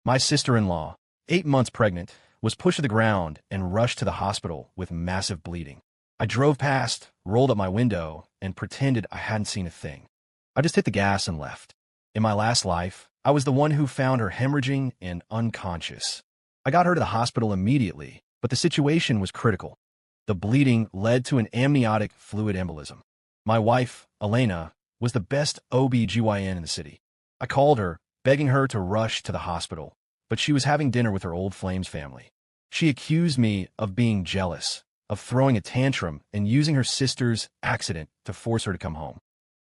My sister-in-law, 8 months pregnant, was pushed to the ground and rushed to the hospital with massive bleeding. I drove past, rolled up my window, and pretended I hadn't seen a thing. I just hit the gas and left. In my last life, I was the one who found her hemorrhaging and unconscious. I got her to the hospital immediately, but the situation was critical. The bleeding led to an amniotic fluid embolism. My wife, Elena, was the best OB/GYN in the city. I called her, begging her to rush to the hospital, but she was having dinner with her old Flames family. She accused me of being jealous, of throwing a tantrum, and using her sister's accident to force her to come home.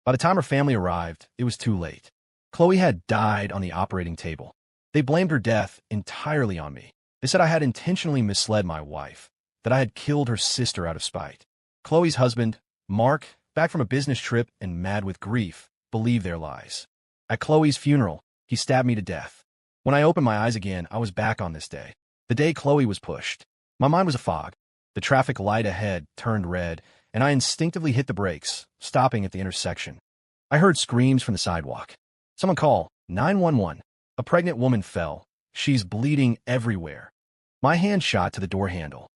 By the time her family arrived, it was too late. Chloe had died on the operating table. They blamed her death entirely on me. They said I had intentionally misled my wife, that I had killed her sister out of spite. Chloe's husband, Mark, back from a business trip and mad with grief, believed their lies. At Chloe's funeral, he stabbed me to death. When I opened my eyes again, I was back on this day. The day Chloe was pushed. My mind was a fog. The traffic light ahead turned red, and I instinctively hit the brakes, stopping at the intersection. I heard screams from the sidewalk. Someone call 911. A pregnant woman fell. She's bleeding everywhere. My hand shot to the door handle.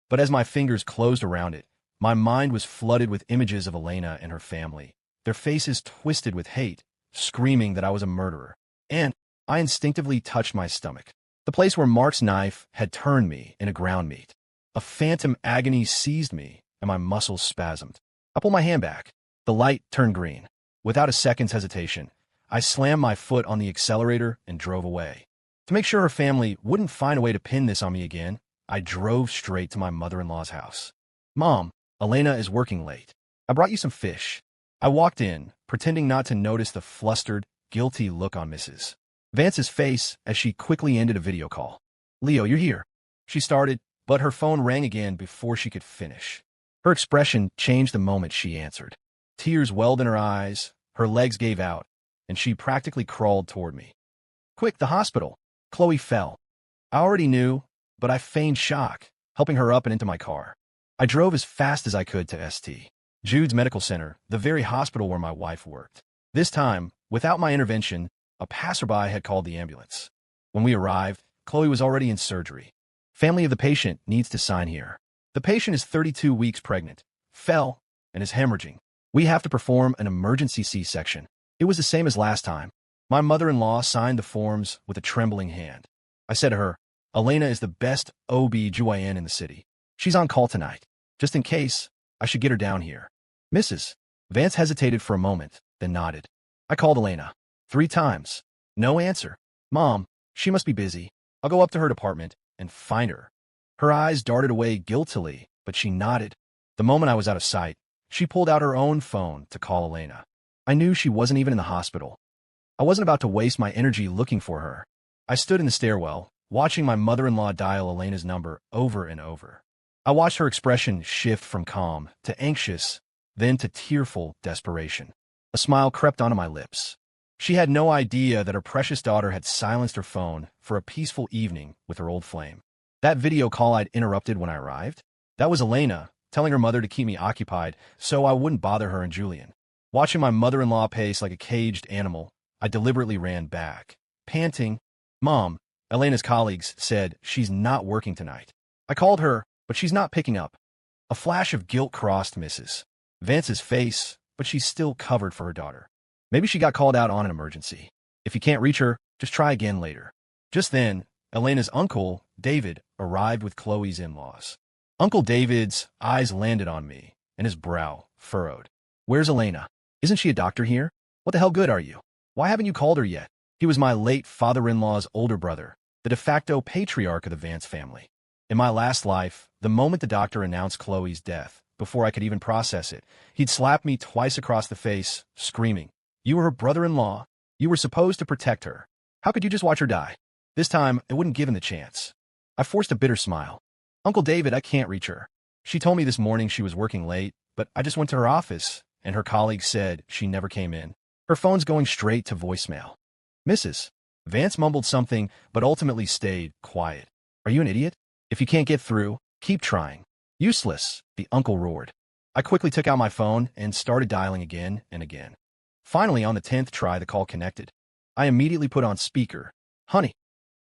But as my fingers closed around it, my mind was flooded with images of Elena and her family, their faces twisted with hate, screaming that I was a murderer. And I instinctively touched my stomach, the place where Mark's knife had turned me into ground meat. A phantom agony seized me, and my muscles spasmed. I pulled my hand back. The light turned green. Without a second's hesitation, I slammed my foot on the accelerator and drove away. To make sure her family wouldn't find a way to pin this on me again, I drove straight to my mother-in-law's house. "Mom, Elena is working late. I brought you some fish." I walked in, pretending not to notice the flustered, guilty look on Mrs. Vance's face as she quickly ended a video call. "Leo, you're here." She started, but her phone rang again before she could finish. Her expression changed the moment she answered. Tears welled in her eyes, her legs gave out, and she practically crawled toward me. "Quick, the hospital. Chloe fell." I already knew, but I feigned shock, helping her up and into my car. I drove as fast as I could to St. Jude's Medical Center, the very hospital where my wife worked. This time, without my intervention, a passerby had called the ambulance. When we arrived, Chloe was already in surgery. "Family of the patient needs to sign here. The patient is 32 weeks pregnant, fell, and is hemorrhaging. We have to perform an emergency C-section." It was the same as last time. My mother-in-law signed the forms with a trembling hand. I said to her, "Elena is the best OB/GYN in the city. She's on call tonight. Just in case, I should get her down here." Mrs. Vance hesitated for a moment, then nodded. I called Elena 3 times. No answer. "Mom, she must be busy. I'll go up to her department and find her." Her eyes darted away guiltily, but she nodded. The moment I was out of sight, she pulled out her own phone to call Elena. I knew she wasn't even in the hospital. I wasn't about to waste my energy looking for her. I stood in the stairwell, watching my mother-in-law dial Elena's number over and over. I watched her expression shift from calm to anxious, then to tearful desperation. A smile crept onto my lips. She had no idea that her precious daughter had silenced her phone for a peaceful evening with her old flame. That video call I'd interrupted when I arrived? That was Elena, telling her mother to keep me occupied so I wouldn't bother her and Julian. Watching my mother-in-law pace like a caged animal, I deliberately ran back, panting. "Mom, Elena's colleagues said she's not working tonight. I called her, but she's not picking up." A flash of guilt crossed Mrs. Vance's face, but she's still covered for her daughter. "Maybe she got called out on an emergency. If you can't reach her, just try again later." Just then, Elena's uncle, David, arrived with Chloe's in-laws. Uncle David's eyes landed on me, and his brow furrowed. "Where's Elena? Isn't she a doctor here? What the hell good are you? Why haven't you called her yet?" He was my late father-in-law's older brother, the de facto patriarch of the Vance family. In my last life, the moment the doctor announced Chloe's death, before I could even process it, he'd slapped me twice across the face, screaming, "You were her brother-in-law. You were supposed to protect her. How could you just watch her die?" This time, I wouldn't give him the chance. I forced a bitter smile. "Uncle David, I can't reach her. She told me this morning she was working late, but I just went to her office, and her colleagues said she never came in. Her phone's going straight to voicemail." Mrs. Vance mumbled something, but ultimately stayed quiet. "Are you an idiot? If you can't get through, keep trying." "Useless," the uncle roared. I quickly took out my phone and started dialing again and again. Finally, on the 10th try, the call connected. I immediately put on speaker. "Honey,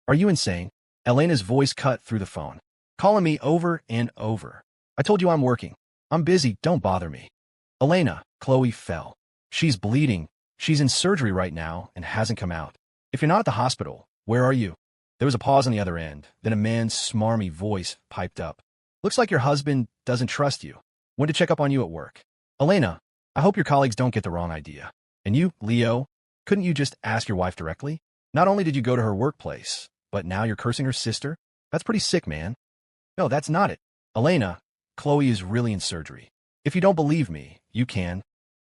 Are you insane? Elena's voice cut through the phone, calling me over and over. I told you I'm working. I'm busy, don't bother me. Elena, Chloe fell. She's bleeding. She's in surgery right now and hasn't come out. If you're not at the hospital, where are you? There was a pause on the other end, then a man's smarmy voice piped up. Looks like your husband doesn't trust you. Went to check up on you at work. Elena, I hope your colleagues don't get the wrong idea. And you, Leo, couldn't you just ask your wife directly? Not only did you go to her workplace, but now you're cursing her sister? That's pretty sick, man. No, that's not it. Elena, Chloe is really in surgery. If you don't believe me, you can.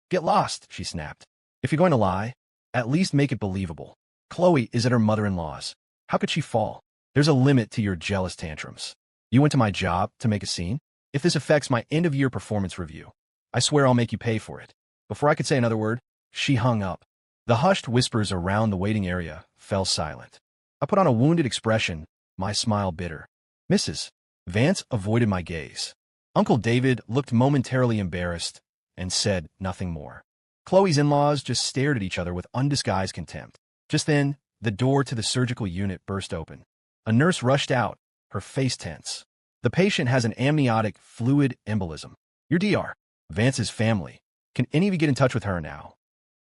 Get lost, she snapped. If you're going to lie, at least make it believable. Chloe is at her mother-in-law's. How could she fall? There's a limit to your jealous tantrums. You went to my job to make a scene? If this affects my end-of-year performance review, I swear I'll make you pay for it. Before I could say another word, she hung up. The hushed whispers around the waiting area fell silent. I put on a wounded expression, my smile bitter. Mrs. Vance avoided my gaze. Uncle David looked momentarily embarrassed and said nothing more. Chloe's in-laws just stared at each other with undisguised contempt. Just then, the door to the surgical unit burst open. A nurse rushed out, her face tense. The patient has an amniotic fluid embolism. Your DR. Vance's family. Can any of you get in touch with her now?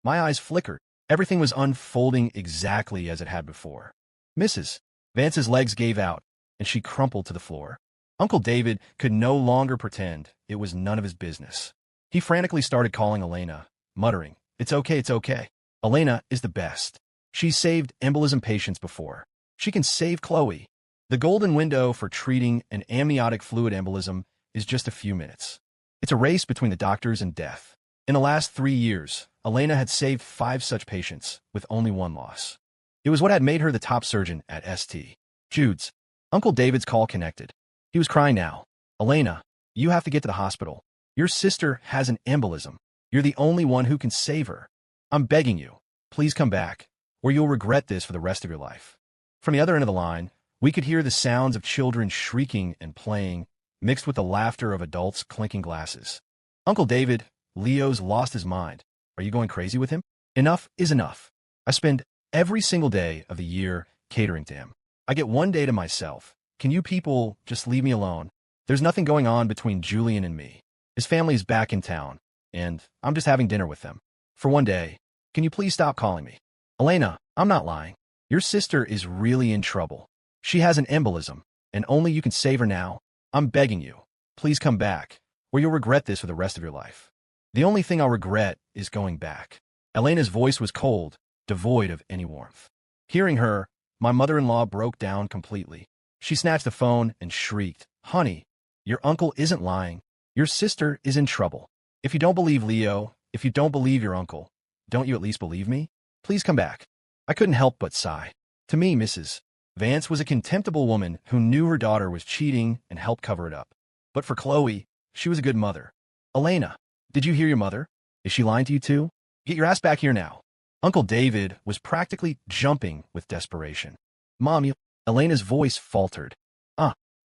My eyes flickered. Everything was unfolding exactly as it had before. Mrs. Vance's legs gave out, and she crumpled to the floor. Uncle David could no longer pretend it was none of his business. He frantically started calling Elena, muttering, It's okay, it's okay. Elena is the best. She's saved embolism patients before. She can save Chloe. The golden window for treating an amniotic fluid embolism is just a few minutes. It's a race between the doctors and death. In the last 3 years, Elena had saved 5 such patients with only 1 loss. It was what had made her the top surgeon at St. Jude's. Uncle David's call connected. He was crying now. Elena, you have to get to the hospital. Your sister has an embolism. You're the only one who can save her. I'm begging you. Please come back, or you'll regret this for the rest of your life. From the other end of the line, we could hear the sounds of children shrieking and playing, mixed with the laughter of adults clinking glasses. Uncle David, Leo's lost his mind. Are you going crazy with him? Enough is enough. I spend every single day of the year catering to him. I get 1 day to myself. Can you people just leave me alone? There's nothing going on between Julian and me. His family's back in town, and I'm just having dinner with them. For 1 day, can you please stop calling me? Elena, I'm not lying. Your sister is really in trouble. She has an embolism, and only you can save her now. I'm begging you. Please come back, or you'll regret this for the rest of your life. The only thing I'll regret is going back. Elena's voice was cold, devoid of any warmth. Hearing her, my mother-in-law broke down completely. She snatched the phone and shrieked, Honey, your uncle isn't lying. Your sister is in trouble. If you don't believe Leo, if you don't believe your uncle, don't you at least believe me? Please come back. I couldn't help but sigh. To me, Mrs. Vance was a contemptible woman who knew her daughter was cheating and helped cover it up. But for Chloe, she was a good mother. Elena, did you hear your mother? Is she lying to you too? Get your ass back here now. Uncle David was practically jumping with desperation. Mom, you... Elena's voice faltered.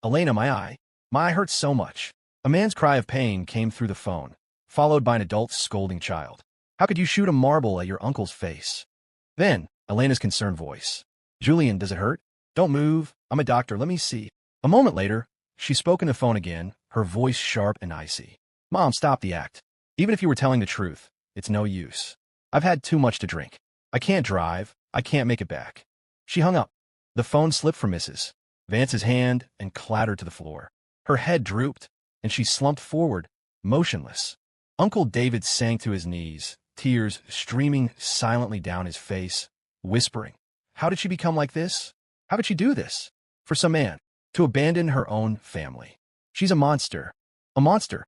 Elena, my eye hurts so much. A man's cry of pain came through the phone, followed by an adult scolding child. How could you shoot a marble at your uncle's face? Then, Elena's concerned voice. Julian, does it hurt? Don't move. I'm a doctor. Let me see. A moment later, she spoke in the phone again, her voice sharp and icy. Mom, stop the act. Even if you were telling the truth, it's no use. I've had too much to drink. I can't drive. I can't make it back. She hung up. The phone slipped from Mrs. Vance's hand and clattered to the floor. Her head drooped, and she slumped forward, motionless. Uncle David sank to his knees, tears streaming silently down his face, whispering, How did she become like this? How could she do this? For some man to abandon her own family. She's a monster. A monster.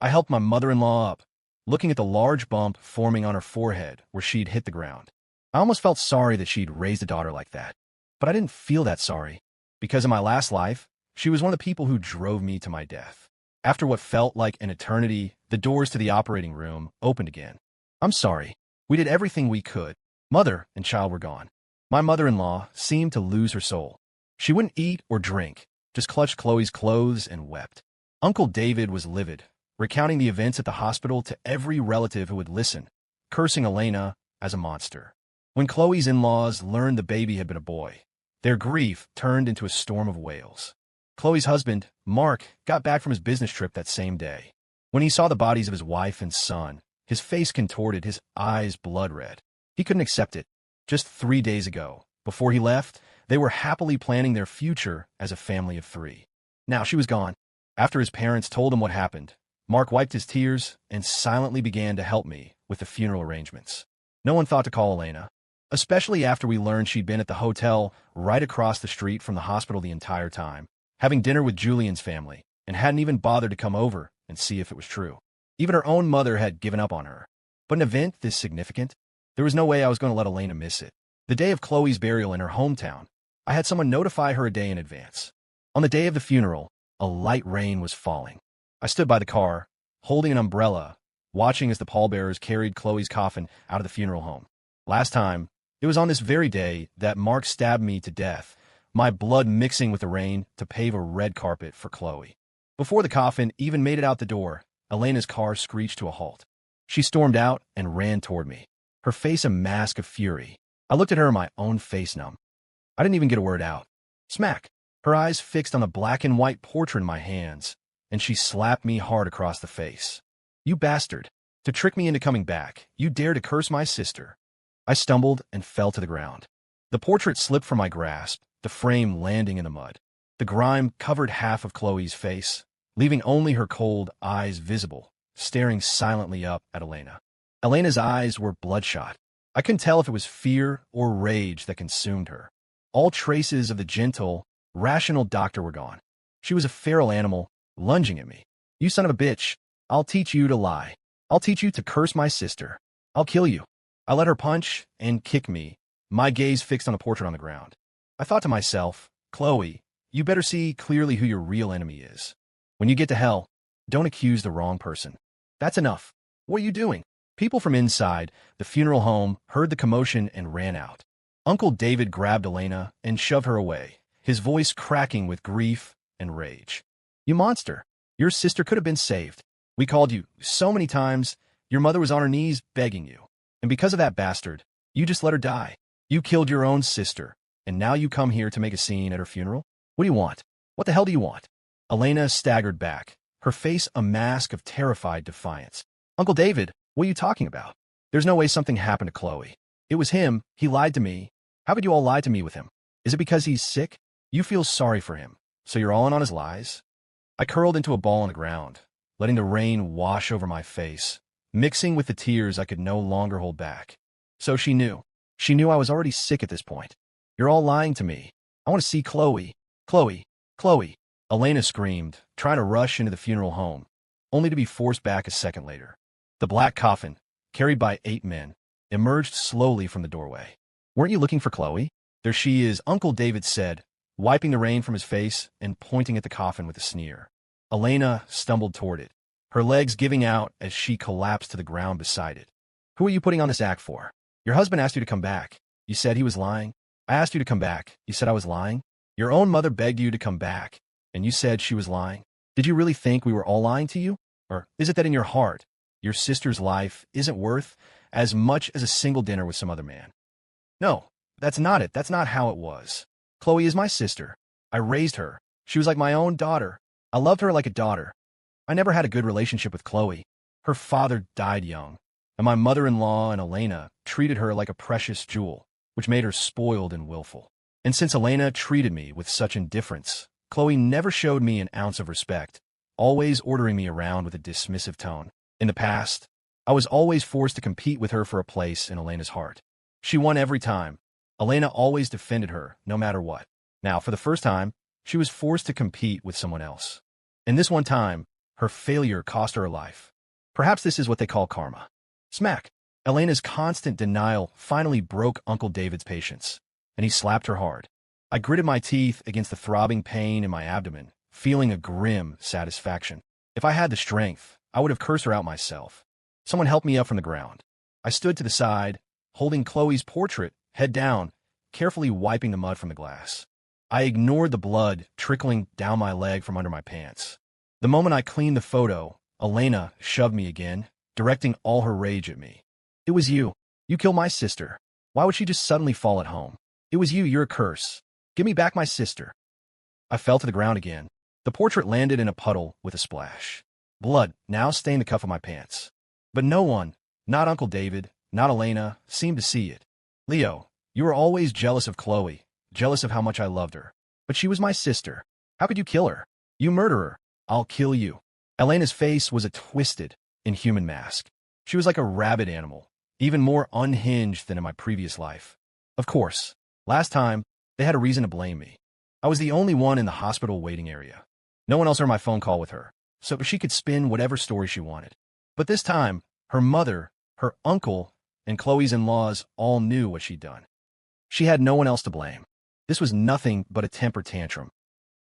I helped my mother-in-law up, looking at the large bump forming on her forehead where she'd hit the ground. I almost felt sorry that she'd raised a daughter like that. But I didn't feel that sorry, because in my last life, she was one of the people who drove me to my death. After what felt like an eternity, the doors to the operating room opened again. I'm sorry. We did everything we could. Mother and child were gone. My mother-in-law seemed to lose her soul. She wouldn't eat or drink, just clutched Chloe's clothes and wept. Uncle David was livid, recounting the events at the hospital to every relative who would listen, cursing Elena as a monster. When Chloe's in-laws learned the baby had been a boy, Their grief turned into a storm of wails. Chloe's husband, Mark, got back from his business trip that same day. When he saw the bodies of his wife and son, his face contorted, his eyes blood red. He couldn't accept it. Just 3 days ago, before he left, they were happily planning their future as a family of 3. Now she was gone. After his parents told him what happened, Mark wiped his tears and silently began to help me with the funeral arrangements. No one thought to call Elena, especially after we learned she'd been at the hotel right across the street from the hospital the entire time, having dinner with Julian's family, and hadn't even bothered to come over and see if it was true. Even her own mother had given up on her. But an event this significant? There was no way I was going to let Elena miss it. The day of Chloe's burial in her hometown, I had someone notify her a day in advance. On the day of the funeral, a light rain was falling. I stood by the car, holding an umbrella, watching as the pallbearers carried Chloe's coffin out of the funeral home. Last time, it was on this very day that Mark stabbed me to death, my blood mixing with the rain to pave a red carpet for Chloe. Before the coffin even made it out the door, Elena's car screeched to a halt. She stormed out and ran toward me, her face a mask of fury. I looked at her, my own face numb. I didn't even get a word out. Smack! Her eyes fixed on the black and white portrait in my hands, and she slapped me hard across the face. You bastard! To trick me into coming back, you dare to curse my sister. I stumbled and fell to the ground. The portrait slipped from my grasp, the frame landing in the mud. The grime covered half of Chloe's face, leaving only her cold eyes visible, staring silently up at Elena. Elena's eyes were bloodshot. I couldn't tell if it was fear or rage that consumed her. All traces of the gentle, rational doctor were gone. She was a feral animal, lunging at me. You son of a bitch, I'll teach you to lie. I'll teach you to curse my sister. I'll kill you. I let her punch and kick me, my gaze fixed on the portrait on the ground. I thought to myself, Chloe, you better see clearly who your real enemy is. When you get to hell, don't accuse the wrong person. That's enough. What are you doing? People from inside the funeral home heard the commotion and ran out. Uncle David grabbed Elena and shoved her away, his voice cracking with grief and rage. You monster! Your sister could have been saved. We called you so many times. Your mother was on her knees begging you. And because of that bastard, you just let her die. You killed your own sister, and now you come here to make a scene at her funeral? What do you want? What the hell do you want? Elena staggered back, her face a mask of terrified defiance. Uncle David, what are you talking about? There's no way something happened to Chloe. It was him. He lied to me. How could you all lie to me with him? Is it because he's sick? You feel sorry for him, so you're all in on his lies? I curled into a ball on the ground, letting the rain wash over my face, mixing with the tears I could no longer hold back. So she knew. She knew I was already sick at this point. You're all lying to me. I want to see Chloe. Chloe. Chloe. Elena screamed, trying to rush into the funeral home, only to be forced back a second later. The black coffin, carried by 8 men, emerged slowly from the doorway. Weren't you looking for Chloe? There she is, Uncle David said, wiping the rain from his face and pointing at the coffin with a sneer. Elena stumbled toward it, her legs giving out as she collapsed to the ground beside it. Who are you putting on this act for? Your husband asked you to come back. You said he was lying. I asked you to come back. You said I was lying. Your own mother begged you to come back, and you said she was lying. Did you really think we were all lying to you? Or is it that in your heart, your sister's life isn't worth as much as a single dinner with some other man? No, that's not it. That's not how it was. Chloe is my sister. I raised her. She was like my own daughter. I loved her like a daughter. I never had a good relationship with Chloe. Her father died young, and my mother-in-law and Elena treated her like a precious jewel, which made her spoiled and willful. And since Elena treated me with such indifference, Chloe never showed me an ounce of respect, always ordering me around with a dismissive tone. In the past, I was always forced to compete with her for a place in Elena's heart. She won every time. Elena always defended her, no matter what. Now, for the first time, she was forced to compete with someone else. And this one time, her failure cost her her life. Perhaps this is what they call karma. Smack! Elena's constant denial finally broke Uncle David's patience, and he slapped her hard. I gritted my teeth against the throbbing pain in my abdomen, feeling a grim satisfaction. If I had the strength, I would have cursed her out myself. Someone helped me up from the ground. I stood to the side, holding Chloe's portrait, head down, carefully wiping the mud from the glass. I ignored the blood trickling down my leg from under my pants. The moment I cleaned the photo, Elena shoved me again, directing all her rage at me. It was you. You killed my sister. Why would she just suddenly fall at home? It was you. You're a curse. Give me back my sister. I fell to the ground again. The portrait landed in a puddle with a splash. Blood now stained the cuff of my pants. But no one, not Uncle David, not Elena, seemed to see it. Leo, you were always jealous of Chloe, jealous of how much I loved her. But she was my sister. How could you kill her? You murderer. I'll kill you. Elena's face was a twisted, inhuman mask. She was like a rabid animal, even more unhinged than in my previous life. Of course, last time, they had a reason to blame me. I was the only one in the hospital waiting area. No one else heard my phone call with her, so she could spin whatever story she wanted. But this time, her mother, her uncle, and Chloe's in-laws all knew what she'd done. She had no one else to blame. This was nothing but a temper tantrum.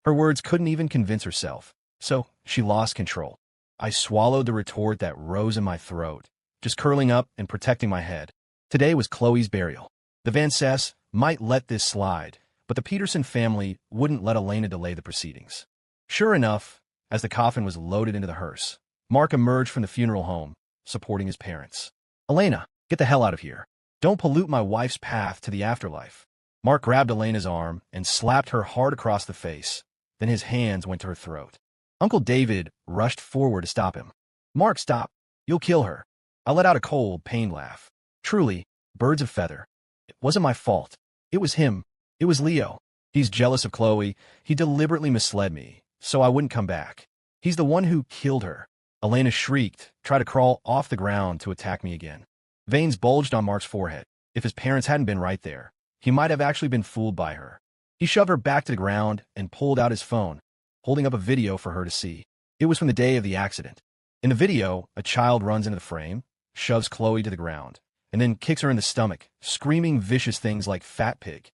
Her words couldn't even convince herself, so she lost control. I swallowed the retort that rose in my throat, just curling up and protecting my head. Today was Chloe's burial. The Van Cess might let this slide, but the Peterson family wouldn't let Elena delay the proceedings. Sure enough, as the coffin was loaded into the hearse, Mark emerged from the funeral home, supporting his parents. Elena, get the hell out of here. Don't pollute my wife's path to the afterlife. Mark grabbed Elena's arm and slapped her hard across the face. Then his hands went to her throat. Uncle David rushed forward to stop him. Mark, stop. You'll kill her. I let out a cold, pained laugh. Truly, birds of feather. It wasn't my fault. It was him. It was Leo. He's jealous of Chloe. He deliberately misled me, so I wouldn't come back. He's the one who killed her. Elena shrieked, tried to crawl off the ground to attack me again. Veins bulged on Mark's forehead. If his parents hadn't been right there, he might have actually been fooled by her. He shoved her back to the ground and pulled out his phone, holding up a video for her to see. It was from the day of the accident. In the video, a child runs into the frame, shoves Chloe to the ground, and then kicks her in the stomach, screaming vicious things like fat pig.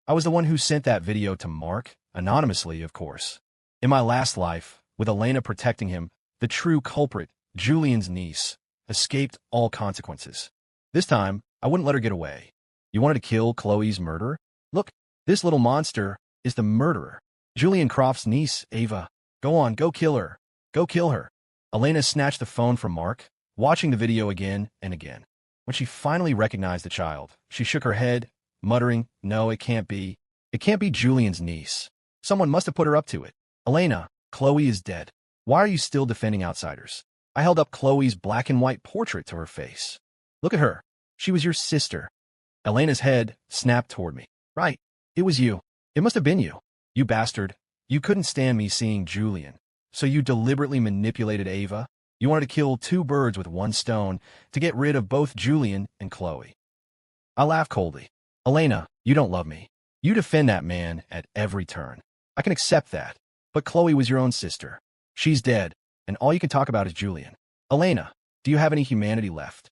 I was the one who sent that video to Mark, anonymously, of course. In my last life, with Elena protecting him, the true culprit, Julian's niece, escaped all consequences. This time, I wouldn't let her get away. You wanted to kill Chloe's murderer? Look, this little monster is the murderer. Julian Croft's niece, Ava. Go on, go kill her. Go kill her. Elena snatched the phone from Mark, watching the video again and again. When she finally recognized the child, she shook her head, muttering, no, it can't be. It can't be Julian's niece. Someone must have put her up to it. Elena, Chloe is dead. Why are you still defending outsiders? I held up Chloe's black and white portrait to her face. Look at her. She was your sister. Elena's head snapped toward me. Right. It was you. It must have been you. You bastard. You couldn't stand me seeing Julian. So you deliberately manipulated Ava. You wanted to kill two birds with one stone to get rid of both Julian and Chloe. I laughed coldly. Elena, you don't love me. You defend that man at every turn. I can accept that. But Chloe was your own sister. She's dead, and all you can talk about is Julian. Elena, do you have any humanity left?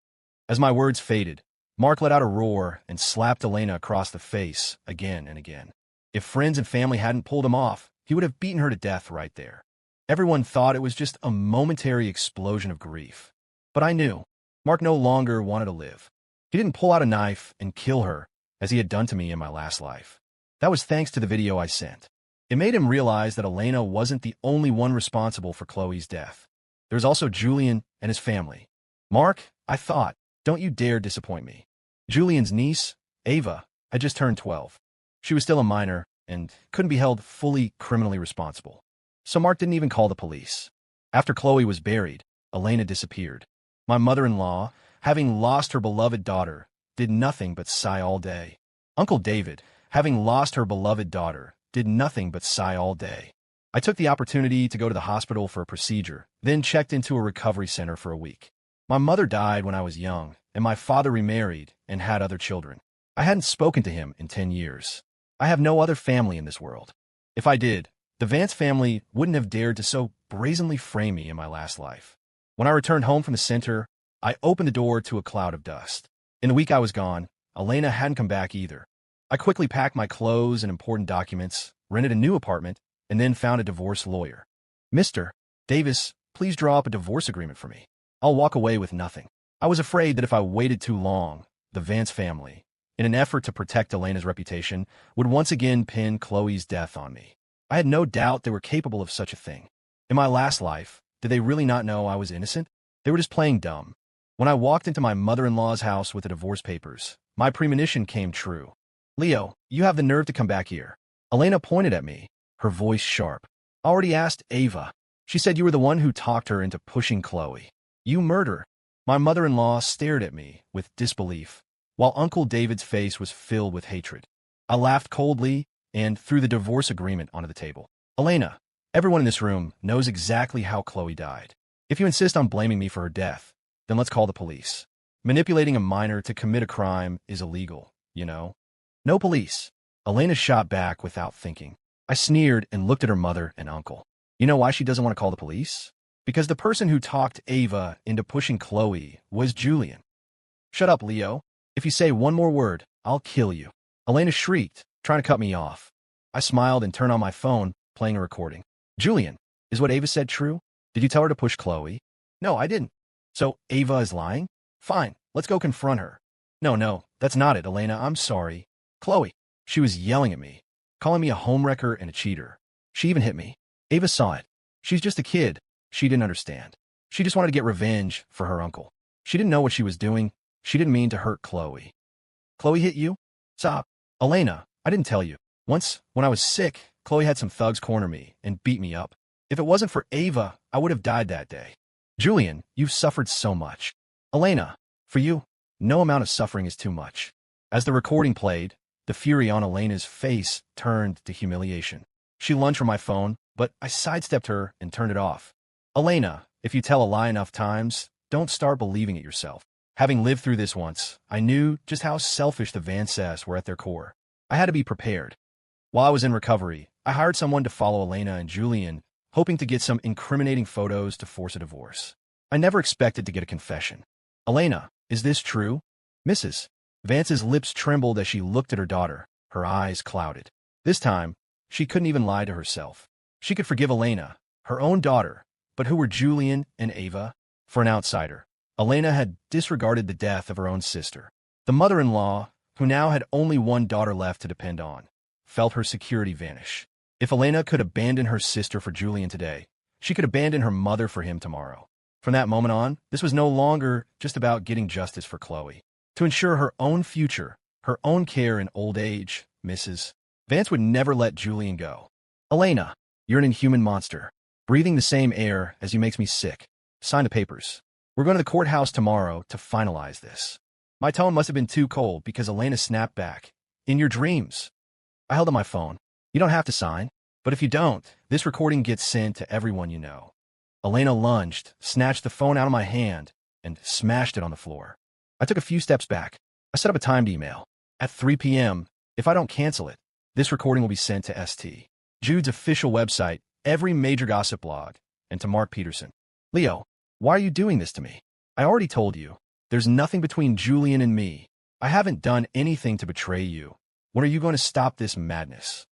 As my words faded, Mark let out a roar and slapped Elena across the face again and again. If friends and family hadn't pulled him off, he would have beaten her to death right there. Everyone thought it was just a momentary explosion of grief. But I knew. Mark no longer wanted to live. He didn't pull out a knife and kill her as he had done to me in my last life. That was thanks to the video I sent. It made him realize that Elena wasn't the only one responsible for Chloe's death. There was also Julian and his family. Mark, I thought, don't you dare disappoint me. Julian's niece, Ava, had just turned 12. She was still a minor and couldn't be held fully criminally responsible. So Mark didn't even call the police. After Chloe was buried, Elena disappeared. My mother-in-law, having lost her beloved daughter, did nothing but sigh all day. Uncle David, having lost her beloved daughter, did nothing but sigh all day. I took the opportunity to go to the hospital for a procedure, then checked into a recovery center for a week. My mother died when I was young, and my father remarried and had other children. I hadn't spoken to him in 10 years. I have no other family in this world. If I did, the Vance family wouldn't have dared to so brazenly frame me in my last life. When I returned home from the center, I opened the door to a cloud of dust. In the week I was gone, Elena hadn't come back either. I quickly packed my clothes and important documents, rented a new apartment, and then found a divorce lawyer. Mr. Davis, please draw up a divorce agreement for me. I'll walk away with nothing. I was afraid that if I waited too long, the Vance family, in an effort to protect Elena's reputation, would once again pin Chloe's death on me. I had no doubt they were capable of such a thing. In my last life, did they really not know I was innocent? They were just playing dumb. When I walked into my mother-in-law's house with the divorce papers, my premonition came true. Leo, you have the nerve to come back here. Elena pointed at me, her voice sharp. I already asked Ava. She said you were the one who talked her into pushing Chloe. You murderer. My mother-in-law stared at me with disbelief, while Uncle David's face was filled with hatred. I laughed coldly and threw the divorce agreement onto the table. Elena, everyone in this room knows exactly how Chloe died. If you insist on blaming me for her death, then let's call the police. Manipulating a minor to commit a crime is illegal, you know? No police. Elena shot back without thinking. I sneered and looked at her mother and uncle. You know why she doesn't want to call the police? Because the person who talked Ava into pushing Chloe was Julian. Shut up, Leo. If you say one more word, I'll kill you. Elena shrieked, trying to cut me off. I smiled and turned on my phone, playing a recording. Julian, is what Ava said true? Did you tell her to push Chloe? No, I didn't. So Ava is lying? Fine, let's go confront her. No, that's not it, Elena. I'm sorry. Chloe. She was yelling at me, calling me a homewrecker and a cheater. She even hit me. Ava saw it. She's just a kid. She didn't understand. She just wanted to get revenge for her uncle. She didn't know what she was doing. She didn't mean to hurt Chloe. Chloe hit you? Stop. Elena, I didn't tell you. Once, when I was sick, Chloe had some thugs corner me and beat me up. If it wasn't for Ava, I would have died that day. Julian, you've suffered so much. Elena, for you, no amount of suffering is too much. As the recording played, the fury on Elena's face turned to humiliation. She lunged for my phone, but I sidestepped her and turned it off. Elena, if you tell a lie enough times, don't start believing it yourself. Having lived through this once, I knew just how selfish the Vances were at their core. I had to be prepared. While I was in recovery, I hired someone to follow Elena and Julian, hoping to get some incriminating photos to force a divorce. I never expected to get a confession. Elena, is this true? Mrs. Vance's lips trembled as she looked at her daughter, her eyes clouded. This time, she couldn't even lie to herself. She could forgive Elena, her own daughter, but who were Julian and Ava? For an outsider, Elena had disregarded the death of her own sister. The mother-in-law, who now had only one daughter left to depend on, felt her security vanish. If Elena could abandon her sister for Julian today, she could abandon her mother for him tomorrow. From that moment on, this was no longer just about getting justice for Chloe. To ensure her own future, her own care in old age, Mrs. Vance would never let Julian go. Elena, you're an inhuman monster. Breathing the same air as you makes me sick. Sign the papers. We're going to the courthouse tomorrow to finalize this. My tone must have been too cold because Elena snapped back. In your dreams. I held up my phone. You don't have to sign. But if you don't, this recording gets sent to everyone you know. Elena lunged, snatched the phone out of my hand, and smashed it on the floor. I took a few steps back. I set up a timed email. At 3 p.m., if I don't cancel it, this recording will be sent to St. Jude's official website, every major gossip blog, and to Mark Peterson. Leo, why are you doing this to me? I already told you. There's nothing between Julian and me. I haven't done anything to betray you. When are you going to stop this madness?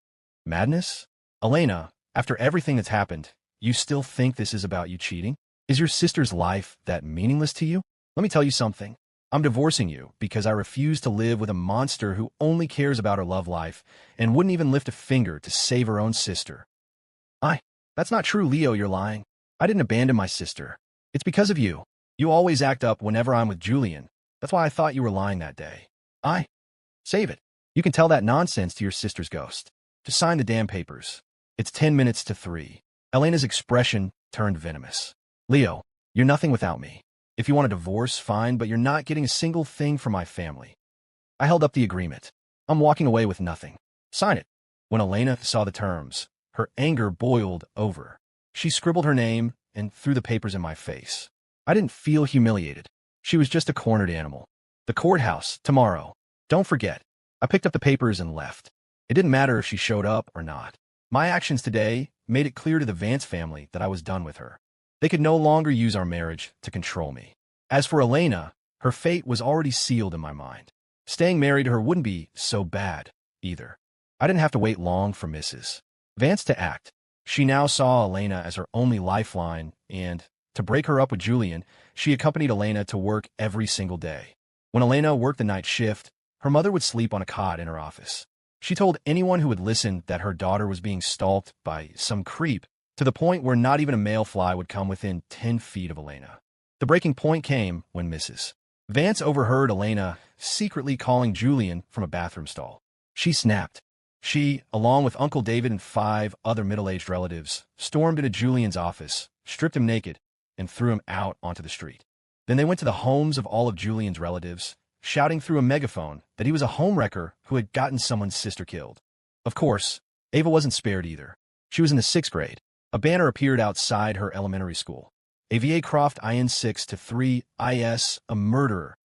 Madness? Elena, after everything that's happened, you still think this is about you cheating? Is your sister's life that meaningless to you? Let me tell you something. I'm divorcing you because I refuse to live with a monster who only cares about her love life and wouldn't even lift a finger to save her own sister. That's not true, Leo, you're lying. I didn't abandon my sister. It's because of you. You always act up whenever I'm with Julian. That's why I thought you were lying that day. Save it. You can tell that nonsense to your sister's ghost. Just sign the damn papers. It's 10 minutes to 3. Elena's expression turned venomous. Leo, you're nothing without me. If you want a divorce, fine, but you're not getting a single thing from my family. I held up the agreement. I'm walking away with nothing. Sign it. When Elena saw the terms, her anger boiled over. She scribbled her name and threw the papers in my face. I didn't feel humiliated. She was just a cornered animal. The courthouse, tomorrow. Don't forget. I picked up the papers and left. It didn't matter if she showed up or not. My actions today made it clear to the Vance family that I was done with her. They could no longer use our marriage to control me. As for Elena, her fate was already sealed in my mind. Staying married to her wouldn't be so bad, either. I didn't have to wait long for Mrs. Vance to act. She now saw Elena as her only lifeline, and, to break her up with Julian, she accompanied Elena to work every single day. When Elena worked the night shift, her mother would sleep on a cot in her office. She told anyone who would listen that her daughter was being stalked by some creep, to the point where not even a male fly would come within 10 feet of Elena. The breaking point came when Mrs. Vance overheard Elena secretly calling Julian from a bathroom stall. She snapped. She, along with Uncle David and 5 other middle-aged relatives, stormed into Julian's office, stripped him naked, and threw him out onto the street. Then they went to the homes of all of Julian's relatives, shouting through a megaphone that he was a homewrecker who had gotten someone's sister killed. Of course, Ava wasn't spared either. She was in the 6th grade. A banner appeared outside her elementary school. AVA Croft IN 6 to 3 IS, a murderer.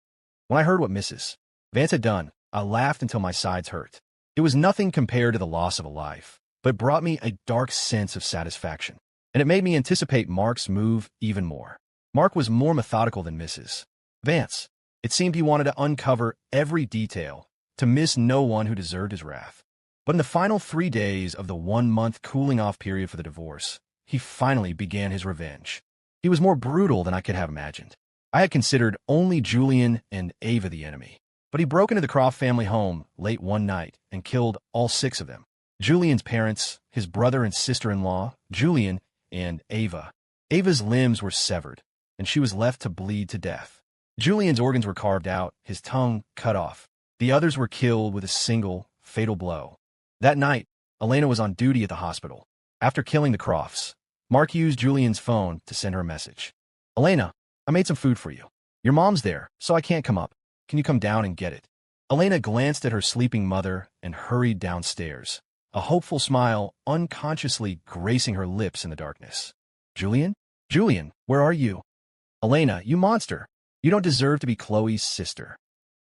When I heard what Mrs. Vance had done, I laughed until my sides hurt. It was nothing compared to the loss of a life, but brought me a dark sense of satisfaction. And it made me anticipate Mark's move even more. Mark was more methodical than Mrs. Vance. It seemed he wanted to uncover every detail, to miss no one who deserved his wrath. But in the final 3 days of the 1-month cooling-off period for the divorce, he finally began his revenge. He was more brutal than I could have imagined. I had considered only Julian and Ava the enemy, but he broke into the Croft family home late one night and killed all 6 of them. Julian's parents, his brother and sister-in-law, Julian, and Ava. Ava's limbs were severed, and she was left to bleed to death. Julian's organs were carved out, his tongue cut off. The others were killed with a single, fatal blow. That night, Elena was on duty at the hospital. After killing the Crofts, Mark used Julian's phone to send her a message. "Elena, I made some food for you. Your mom's there, so I can't come up. Can you come down and get it?" Elena glanced at her sleeping mother and hurried downstairs, a hopeful smile unconsciously gracing her lips in the darkness. "Julian? Julian, where are you?" "Elena, you monster! You don't deserve to be Chloe's sister."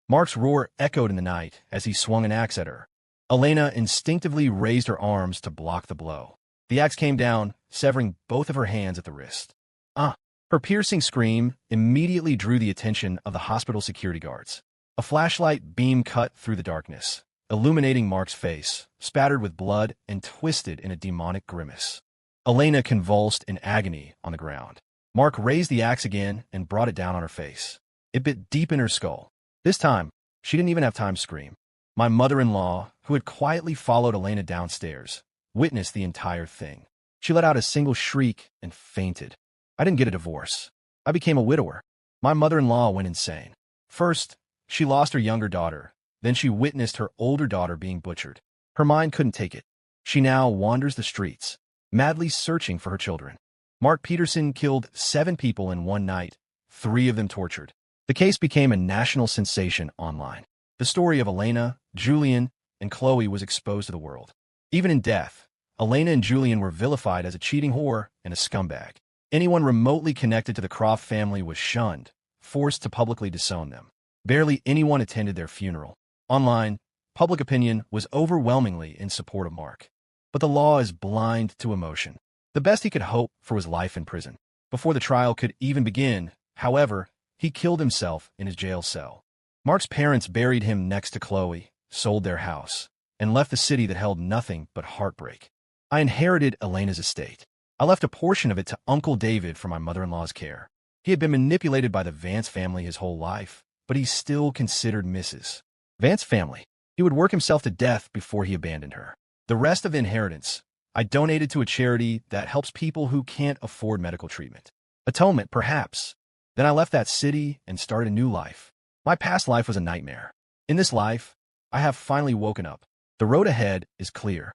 Mark's roar echoed in the night as he swung an axe at her. Elena instinctively raised her arms to block the blow. The axe came down, severing both of her hands at the wrist. Her piercing scream immediately drew the attention of the hospital security guards. A flashlight beam cut through the darkness, illuminating Mark's face, spattered with blood and twisted in a demonic grimace. Elena convulsed in agony on the ground. Mark raised the axe again and brought it down on her face. It bit deep in her skull. This time, she didn't even have time to scream. My mother-in-law, who had quietly followed Elena downstairs, witnessed the entire thing. She let out a single shriek and fainted. I didn't get a divorce. I became a widower. My mother-in-law went insane. First, she lost her younger daughter. Then she witnessed her older daughter being butchered. Her mind couldn't take it. She now wanders the streets, madly searching for her children. Mark Peterson killed 7 people in one night, 3 of them tortured. The case became a national sensation online. The story of Elena, Julian, and Chloe was exposed to the world. Even in death, Elena and Julian were vilified as a cheating whore and a scumbag. Anyone remotely connected to the Croft family was shunned, forced to publicly disown them. Barely anyone attended their funeral. Online, public opinion was overwhelmingly in support of Mark. But the law is blind to emotion. The best he could hope for was life in prison. Before the trial could even begin, however, he killed himself in his jail cell. Mark's parents buried him next to Chloe, sold their house, and left the city that held nothing but heartbreak. I inherited Elena's estate. I left a portion of it to Uncle David for my mother-in-law's care. He had been manipulated by the Vance family his whole life, but he still considered Mrs. Vance family. He would work himself to death before he abandoned her. The rest of the inheritance, I donated to a charity that helps people who can't afford medical treatment. Atonement, perhaps. Then I left that city and started a new life. My past life was a nightmare. In this life, I have finally woken up. The road ahead is clear.